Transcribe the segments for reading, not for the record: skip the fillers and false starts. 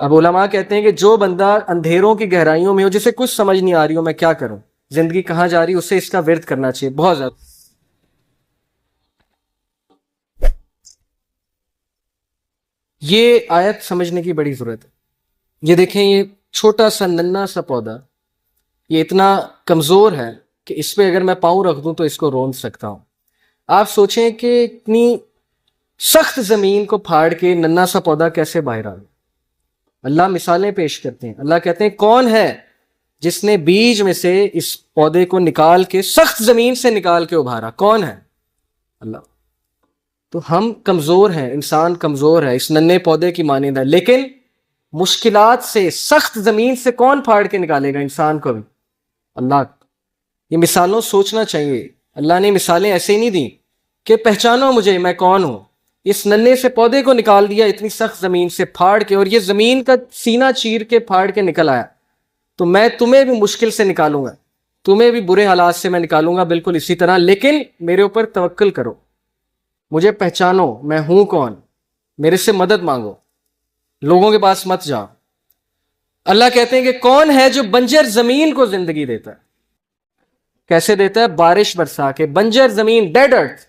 اب علماء کہتے ہیں کہ جو بندہ اندھیروں کی گہرائیوں میں ہو، جسے کچھ سمجھ نہیں آ رہی ہو میں کیا کروں، زندگی کہاں جا رہی، اسے اس کا ورد کرنا چاہیے بہت زیادہ۔ یہ آیت سمجھنے کی بڑی ضرورت ہے۔ یہ دیکھیں، یہ چھوٹا سا ننھا سا پودا، یہ اتنا کمزور ہے کہ اس پہ اگر میں پاؤں رکھ دوں تو اس کو رون سکتا ہوں۔ آپ سوچیں کہ اتنی سخت زمین کو پھاڑ کے ننھا سا پودا کیسے باہر آ گیا۔ اللہ مثالیں پیش کرتے ہیں، اللہ کہتے ہیں کون ہے جس نے بیج میں سے اس پودے کو نکال کے سخت زمین سے نکال کے ابھارا، کون ہے؟ اللہ۔ تو ہم کمزور ہیں، انسان کمزور ہے، اس ننھے پودے کی مانند ہے، لیکن مشکلات سے، سخت زمین سے کون پھاڑ کے نکالے گا انسان کو بھی؟ اللہ۔ یہ مثالوں سوچنا چاہیے، اللہ نے مثالیں ایسے ہی نہیں دی کہ پہچانو مجھے میں کون ہوں۔ اس ننھے سے پودے کو نکال دیا اتنی سخت زمین سے پھاڑ کے، اور یہ زمین کا سینہ چیر کے پھاڑ کے نکل آیا، تو میں تمہیں بھی مشکل سے نکالوں گا، تمہیں بھی برے حالات سے میں نکالوں گا بالکل اسی طرح، لیکن میرے اوپر توکل کرو، مجھے پہچانو میں ہوں کون، میرے سے مدد مانگو، لوگوں کے پاس مت جاؤ۔ اللہ کہتے ہیں کہ کون ہے جو بنجر زمین کو زندگی دیتا ہے؟ کیسے دیتا ہے؟ بارش برسا کے۔ بنجر زمین، ڈیڈ ارتھ،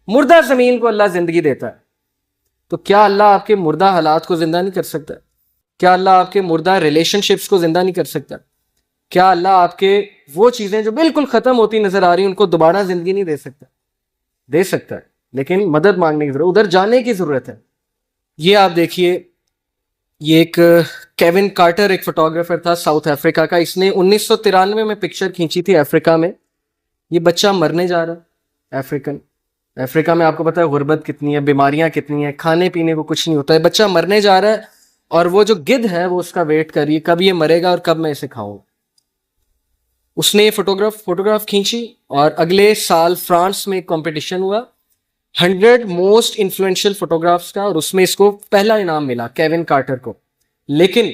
مردہ زمین کو اللہ زندگی دیتا ہے۔ تو کیا اللہ آپ کے مردہ حالات کو زندہ نہیں کر سکتا؟ کیا اللہ آپ کے مردہ ریلیشن شپس کو زندہ نہیں کر سکتا؟ کیا اللہ آپ کے وہ چیزیں جو بالکل ختم ہوتی نظر آ رہی ہیں ان کو دوبارہ زندگی نہیں دے سکتا؟ دے سکتا ہے، لیکن مدد مانگنے کی ضرورت، ادھر جانے کی ضرورت ہے۔ یہ آپ دیکھیے، یہ ایک کیون کارٹر ایک فوٹوگرافر تھا ساؤتھ افریقہ کا، اس نے 1993 میں پکچر کھینچی تھی افریقہ میں۔ یہ بچہ مرنے جا رہا، افریقہ میں آپ کو پتا ہے غربت کتنی ہے، بیماریاں کتنی ہیں، کھانے پینے کو کچھ نہیں ہوتا ہے، بچہ مرنے جا رہا ہے، اور وہ جو گدھ ہے وہ اس کا ویٹ کر رہی ہے کب یہ مرے گا اور کب میں اسے کھاؤں۔ اس نے یہ فوٹوگراف کھینچی، اور اگلے سال فرانس میں ایک کمپٹیشن ہوا 100 موسٹ انفلوئنشل فوٹوگرافس کا، اور اس میں اس کو پہلا انعام ملا کیون کارٹر کو۔ لیکن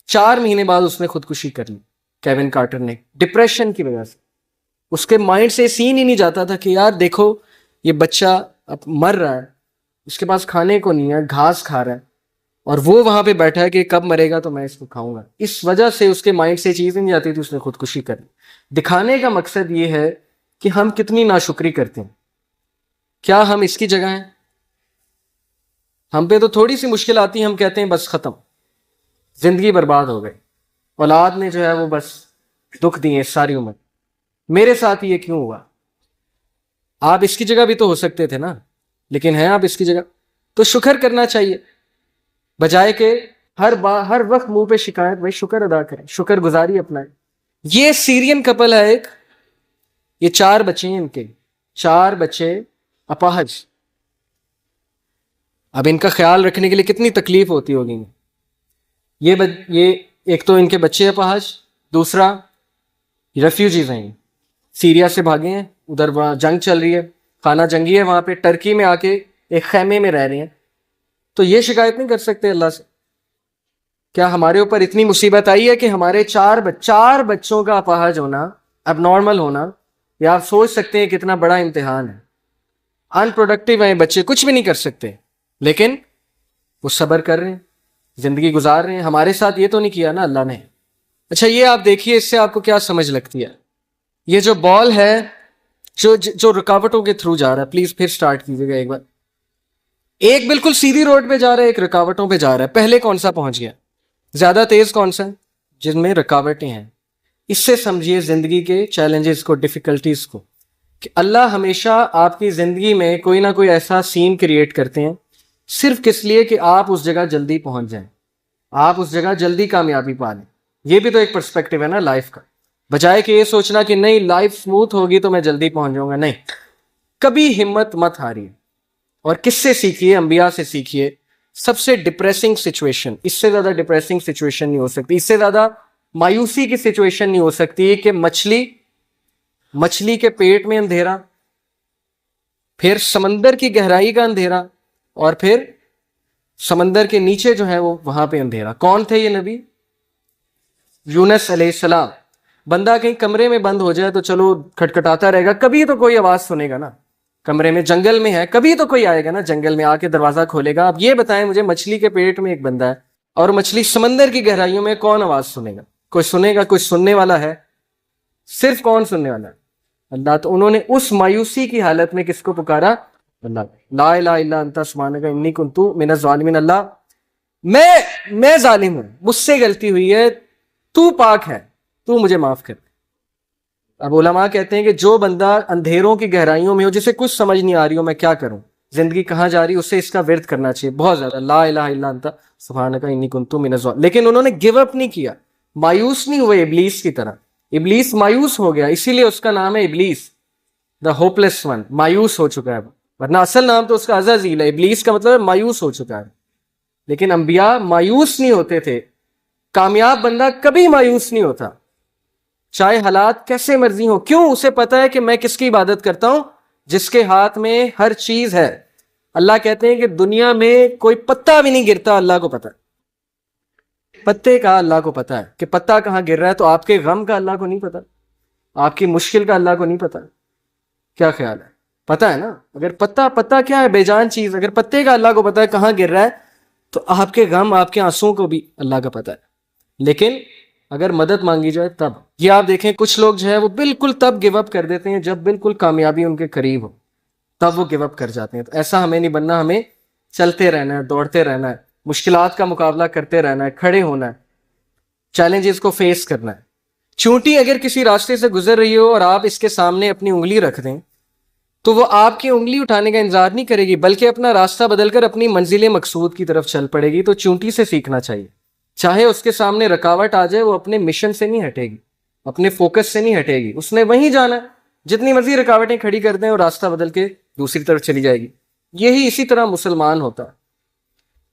4 مہینے بعد اس نے خودکشی کر لی، کیون کارٹر نے، ڈپریشن کی وجہ سے۔ اس کے مائنڈ سے سین ہی نہیں جاتا تھا کہ یار دیکھو یہ بچہ اب مر رہا ہے، اس کے پاس کھانے کو نہیں ہے، گھاس کھا رہا ہے، اور وہ وہاں پہ بیٹھا ہے کہ کب مرے گا تو میں اس کو کھاؤں گا۔ اس وجہ سے اس کے مائنڈ سے چیز نہیں جاتی تھی، اس نے خودکشی کر لی۔ دکھانے کا مقصد یہ ہے کہ ہم کتنی ناشکری کرتے ہیں۔ کیا ہم اس کی جگہ ہیں؟ ہم پہ تو تھوڑی سی مشکل آتی ہے، ہم کہتے ہیں بس ختم، زندگی برباد ہو گئی، اولاد نے جو ہے وہ بس دکھ دیے ساری عمر، میرے ساتھ یہ کیوں ہوا؟ آپ اس کی جگہ بھی تو ہو سکتے تھے نا، لیکن ہیں آپ اس کی جگہ؟ تو شکر کرنا چاہیے، بجائے کہ ہر وقت منہ پہ شکایت، بھائی شکر ادا کریں، شکر گزاری اپنائیں۔ یہ سیرین کپل ہے ایک، یہ 4 بچے ہیں، ان کے 4 بچے اپاہج۔ اب ان کا خیال رکھنے کے لیے کتنی تکلیف ہوتی ہوگی۔ یہ ایک تو ان کے بچے اپاہج، دوسرا ریفیوجیز ہیں، سیریا سے بھاگے ہیں، ادھر وہاں جنگ چل رہی ہے، خانہ جنگی ہے وہاں پہ، ٹرکی میں آ کے ایک خیمے میں رہ رہے ہیں۔ تو یہ شکایت نہیں کر سکتے اللہ سے؟ کیا ہمارے اوپر اتنی مصیبت آئی ہے کہ ہمارے 4 بچوں کا اپاہج ہونا، اب نارمل ہونا، یا آپ سوچ سکتے ہیں کتنا بڑا امتحان ہے۔ ان پروڈکٹیو ہیں بچے، کچھ بھی نہیں کر سکتے، لیکن وہ صبر کر رہے ہیں، زندگی گزار رہے ہیں۔ ہمارے ساتھ یہ تو نہیں کیا نا اللہ نے۔ اچھا یہ آپ دیکھیے، اس سے آپ کو کیا سمجھ لگتی ہے؟ یہ جو بال ہے جو رکاوٹوں کے تھرو جا رہا ہے، پلیز پھر سٹارٹ کیجیے گا ایک بار۔ ایک بالکل سیدھی روڈ پہ جا رہا ہے، ایک رکاوٹوں پہ جا رہا ہے، پہلے کون سا پہنچ گیا؟ زیادہ تیز کون سا ہے؟ جن میں رکاوٹیں ہیں۔ اس سے سمجھیے زندگی کے چیلنجز کو، ڈیفیکلٹیز کو، کہ اللہ ہمیشہ آپ کی زندگی میں کوئی نہ کوئی ایسا سین کریٹ کرتے ہیں صرف کس لیے کہ آپ اس جگہ جلدی پہنچ جائیں، آپ اس جگہ جلدی کامیابی پا لیں۔ یہ بھی تو ایک پرسپیکٹیو ہے نا لائف کا، بجائے کہ یہ سوچنا کہ نہیں لائف سموتھ ہوگی تو میں جلدی پہنچ جاؤں گا۔ نہیں، کبھی ہمت مت ہاریے، اور کس سے سیکھیے؟ انبیاء سے سیکھیے۔ سب سے ڈپریسنگ سچویشن، اس سے زیادہ ڈپریسنگ سچویشن نہیں ہو سکتی، اس سے زیادہ مایوسی کی سچویشن نہیں ہو سکتی کہ مچھلی کے پیٹ میں اندھیرا، پھر سمندر کی گہرائی کا اندھیرا، اور پھر سمندر کے نیچے جو ہے وہ وہاں پہ اندھیرا۔ کون تھے یہ نبی؟ یونس علیہ السلام۔ بندہ کہیں کمرے میں بند ہو جائے تو چلو کھٹکھٹاتا رہے گا، کبھی تو کوئی آواز سنے گا نا، کمرے میں، جنگل میں ہے، کبھی تو کوئی آئے گا نا، جنگل میں آ کے دروازہ کھولے گا۔ اب یہ بتائیں مجھے، مچھلی کے پیٹ میں ایک بندہ ہے، اور مچھلی سمندر کی گہرائیوں میں کون آواز سنے گا؟ کوئی سنے گا؟ کوئی سننے والا ہے؟ صرف کون سننے والا ہے؟ اللہ. تو انہوں نے اس مایوسی کی حالت میں کس کو پکارا؟ اللہ. لا الہ الا انت سبحانک انی کنت من الظالمین. اللہ میں ظالم ہوں، مجھ سے غلطی ہوئی ہے، تو پاک ہے، تو مجھے معاف کر. اب علماء کہتے ہیں کہ جو بندہ اندھیروں کی گہرائیوں میں ہو، جسے کچھ سمجھ نہیں آ رہی ہو میں کیا کروں، زندگی کہاں جا رہی، اسے اس کا ورد کرنا چاہیے بہت زیادہ، لا الہ الا انت سبحانک انی کنت من الظالمین. لیکن انہوں نے گیو اپ نہیں کیا، مایوس نہیں ہوئے ابلیس کی طرح. ابلیس مایوس ہو گیا، اسی لیے اس کا نام ہے ابلیس، دا ہوپلیس ون. مایوس ہو چکا ہے، ورنہ اصل نام تو اس کا عزازیل ہے. ابلیس کا مطلب ہے مایوس ہو چکا ہے. لیکن انبیاء مایوس نہیں ہوتے تھے. کامیاب بندہ کبھی مایوس نہیں ہوتا، چاہے حالات کیسے مرضی ہوں. کیوں؟ اسے پتا ہے کہ میں کس کی عبادت کرتا ہوں؟ جس کے ہاتھ میں ہر چیز ہے. اللہ کہتے ہیں کہ دنیا میں کوئی پتا بھی نہیں گرتا، اللہ کو پتا ہے. پتے کا اللہ کو پتا ہے کہ پتا کہاں گر رہا ہے. تو آپ کے غم کا اللہ کو نہیں پتا؟ آپ کی مشکل کا اللہ کو نہیں پتا؟ کیا خیال ہے؟ پتا ہے نا. اگر پتا کیا ہے؟ بے جان چیز. اگر پتے کا اللہ کو پتا ہے کہاں گر رہا ہے، تو آپ کے غم، آپ کے آنسوں کو بھی اللہ کا پتا ہے. لیکن اگر مدد مانگی جائے تب. یہ آپ دیکھیں کچھ لوگ جو ہے وہ بالکل تب گیو اپ کر دیتے ہیں جب بالکل کامیابی ان کے قریب ہو، تب وہ گیو اپ کر جاتے ہیں. تو ایسا ہمیں نہیں بننا. ہمیں چلتے رہنا ہے، دوڑتے رہنا ہے، مشکلات کا مقابلہ کرتے رہنا ہے، کھڑے ہونا ہے، چیلنجز کو فیس کرنا ہے. چونٹی اگر کسی راستے سے گزر رہی ہو اور آپ اس کے سامنے اپنی انگلی رکھ دیں، تو وہ آپ کی انگلی اٹھانے کا انتظار نہیں کرے گی، بلکہ اپنا راستہ بدل کر اپنی منزل مقصود کی طرف چل پڑے گی. تو چونٹی سے سیکھنا چاہیے. چاہے اس کے سامنے رکاوٹ آ جائے، وہ اپنے مشن سے نہیں ہٹے گی، اپنے فوکس سے نہیں ہٹے گی. اس نے وہیں جانا ہے. جتنی مرضی رکاوٹیں کھڑی کر دیں اور راستہ بدل کے دوسری طرف چلی جائے گی. یہی اسی طرح مسلمان ہوتا ہے.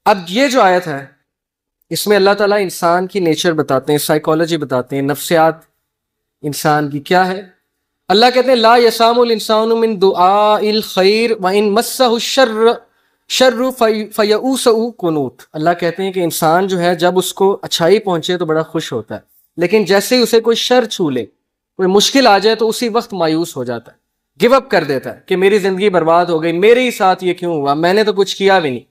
اب یہ جو آیت ہے، اس میں اللہ تعالیٰ انسان کی نیچر بتاتے ہیں، سائیکالوجی بتاتے ہیں، نفسیات انسان کی کیا ہے. اللہ کہتے ہیں لا یسام الانسان من دعاء الخیر وان مسہ الشر فیئوس قنوط. اللہ کہتے ہیں کہ انسان جو ہے جب اس کو اچھائی پہنچے تو بڑا خوش ہوتا ہے، لیکن جیسے ہی اسے کوئی شر چھو لے، کوئی مشکل آ جائے، تو اسی وقت مایوس ہو جاتا ہے، گیو اپ کر دیتا ہے کہ میری زندگی برباد ہو گئی، میرے ہی ساتھ یہ کیوں ہوا، میں نے تو کچھ کیا بھی نہیں.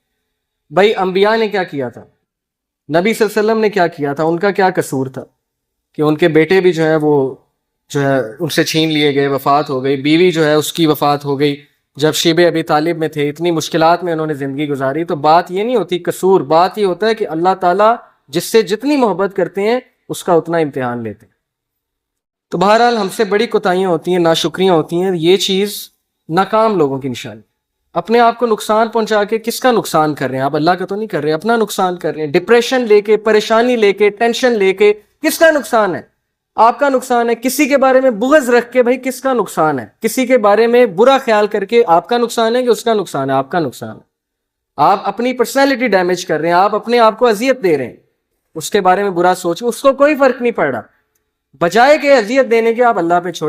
بھائی انبیاء نے کیا کیا تھا؟ نبی صلی اللہ علیہ وسلم نے کیا کیا تھا؟ ان کا کیا قصور تھا کہ ان کے بیٹے بھی جو ہے وہ جو ہے ان سے چھین لیے گئے، وفات ہو گئی. بیوی جو ہے اس کی وفات ہو گئی جب شیب ابی طالب میں تھے. اتنی مشکلات میں انہوں نے زندگی گزاری. تو بات یہ نہیں ہوتی قصور، بات یہ ہوتا ہے کہ اللہ تعالیٰ جس سے جتنی محبت کرتے ہیں اس کا اتنا امتحان لیتے ہیں. تو بہرحال ہم سے بڑی کوتاہیاں ہوتی ہیں، ناشکریاں ہوتی ہیں. یہ چیز ناکام لوگوں کی نشانی. اپنے آپ کو نقصان پہنچا کے کس کا نقصان کر رہے ہیں؟ آپ اللہ کا تو نہیں کر رہے، اپنا نقصان کر رہے ہیں. ڈپریشن لے کے، پریشانی لے کے، ٹینشن لے کے کس کا نقصان ہے؟ آپ کا نقصان ہے. کسی کے بارے میں بغض رکھ کے بھائی کس کا نقصان ہے؟ کسی کے بارے میں برا خیال کر کے آپ کا نقصان ہے کہ اس کا نقصان ہے؟ آپ کا نقصان ہے. آپ اپنی پرسنالٹی ڈیمیج کر رہے ہیں، آپ اپنے آپ کو اذیت دے رہے ہیں. اس کے بارے میں برا سوچیں، اس کو کوئی فرق نہیں پڑ رہا. بجائے کہ اذیت دینے کے آپ اللہ پہ چھوڑیں.